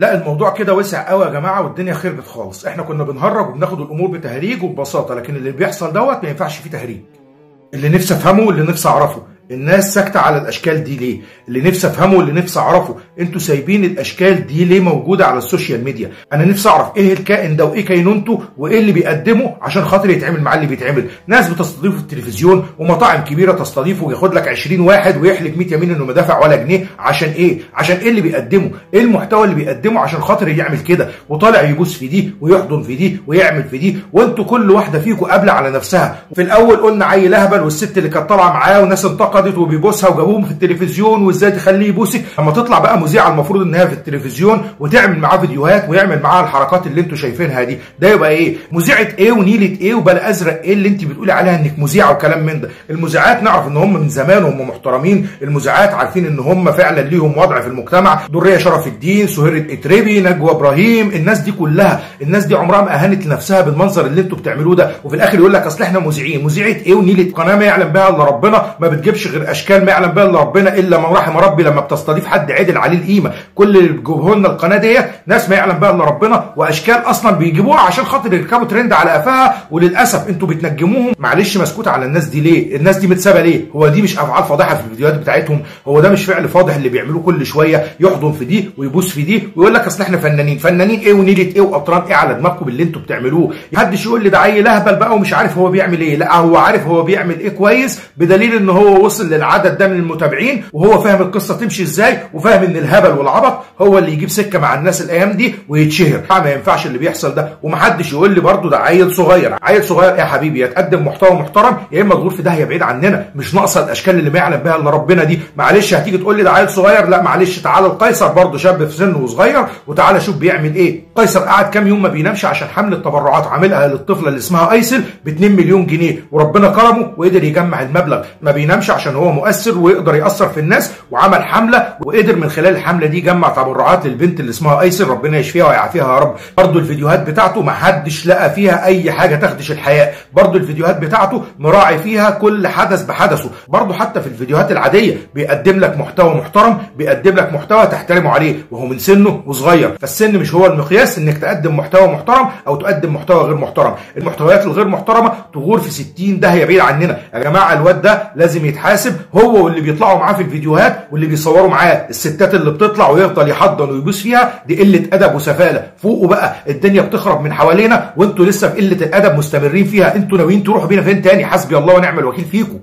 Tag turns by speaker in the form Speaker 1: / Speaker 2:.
Speaker 1: لا الموضوع كده وسع قوي يا جماعه والدنيا خربت خالص. احنا كنا بنهرج وبناخد الامور بتهريج وببساطه، لكن اللي بيحصل دوت ما ينفعش فيه تهريج. اللي نفسي افهمه واللي نفسي اعرفه، الناس ساكته على الاشكال دي ليه؟ اللي نفسي افهمه واللي نفسي اعرفه، انتوا سايبين الاشكال دي ليه موجوده على السوشيال ميديا؟ انا نفسي اعرف ايه الكائن ده وايه كينونته وايه اللي بيقدمه عشان خاطر يتعمل معاه اللي بيتعمل. ناس بتستضيفه في التلفزيون ومطاعم كبيره تستضيفه وياخد لك 20 واحد ويحلف 100 يمين انه ما دافع ولا جنيه. عشان ايه؟ عشان ايه اللي بيقدمه؟ ايه المحتوى اللي بيقدمه عشان خاطر يعمل كده؟ وطالع يبوس في دي ويحضن في دي ويعمل في دي، وانتوا كل واحده فيكم قابله على نفسها. في الاول قلنا عيل اهبل والست اللي كانت طالعه معاه والناس انتقدت وبيبوسها وجابوهم في التلفزيون وازاي تخليه يبوسك. لما تطلع بقى مذيعه المفروض ان هي في التلفزيون وتعمل معاه فيديوهات ويعمل معاها الحركات اللي انتوا شايفينها دي، ده يبقى ايه؟ مذيعه ايه ونيله ايه وبلا ازرق ايه اللي انت بتقولي عليها انك مذيعه وكلام من ده؟ المذيعات نعرف ان هم من زمان وهم محترمين، المذيعات عارفين ان هم فعلا ليهم وضع في المجتمع. دريه شرف الدين، سهير اتربي، نجوى ابراهيم، الناس دي كلها، الناس دي عمرها ما اهانت لنفسها بالمنظر اللي انتوا بتعملوه ده. وفي الاخر يقول لك اصل احنا مذيعين. مذيعه ايه ونيله قناه ما يعلم بها الا ربنا، ما بتجيبش غير اشكال ما يعلم بها الا ربنا، الا من رحم ربي لما بتستضيف حد عدل عليه القيمه. كل اللي بيجيبوه لنا القناه دي ناس ما يعلم بها الا ربنا، واشكال اصلا بيجيبوها عشان خاطر يركبوا ترند على قفاها، وللاسف انتوا بتنجموهم. معلش مسكوت على الناس دي ليه؟ الناس دي متسابه ليه؟ هو دي مش افعال فاضحه في الفيديوهات بتاعتهم؟ هو ده مش فعل فاضح اللي بيعملوه كل شويه يحضن في دي ويبوس في دي ويقول لك اصل احنا فنانين؟ فنانين ايه ونيله ايه وقطران ايه على دماغكم باللي انتوا بتعملوه؟ محدش يقول لي ده عيل اهبل بقى ومش عارف هو بيعمل ايه. لا هو عارف هو بيعمل ايه كويس، بدليل ان هو وصل للعدد ده من المتابعين، وهو فاهم القصه تمشي ازاي، وفاهم ان الهبل والعبط هو اللي يجيب سكه مع الناس الايام دي ويتشهر. ما ينفعش اللي بيحصل ده. ومحدش يقول لي برده ده عيل صغير. عيل صغير يا حبيبي يتقدم محتوى محترم يا اما تغور في داهيه بعيد عننا. مش ناقصه الاشكال اللي ما يعلم بها الا ربنا دي. معلش هتيجي تقول لي ده عيل صغير، لا معلش تعالى القيصر برده شاب في سنه وصغير وتعالى شوف بيعمل ايه. قيصر قعد كام يوم ما بينامش عشان حمله تبرعات عاملها للطفله اللي اسمها ايسل ب 2 مليون جنيه، وربنا كرمه وقدر يجمع المبلغ. ما بينامش عشان هو مؤثر ويقدر ياثر في الناس، وعمل حمله وقدر من خلال الحمله دي يجمع تبرعات للبنت اللي اسمها ايسل، ربنا يشفيها ويعافيها يا رب. برضه الفيديوهات بتاعته ما حدش لقى فيها اي حاجه تخدش الحياء. برضه الفيديوهات بتاعته مراعي فيها كل حدث بحدثه. برضه حتى في الفيديوهات العاديه بيقدم لك محتوى محترم، بيقدم لك محتوى تحترمه عليه، وهو من سنه وصغير. فالسن مش هو المقياس انك تقدم محتوى محترم او تقدم محتوى غير محترم. المحتويات الغير محترمه تغور في 60 داهيه بعيد عننا. يا جماعه الواد ده لازم يتحاسب، هو واللي بيطلعوا معاه في الفيديوهات واللي بيصوروا معاه، الستات اللي بتطلع ويفضل يحضن ويبوس فيها، دي قله ادب وسفاله. فوقوا بقى، الدنيا بتخرب من حوالينا وانتوا لسه في قله الادب مستمرين فيها. انتوا ناويين تروحوا بينا فين تاني؟ حسبي الله ونعم الوكيل فيكم.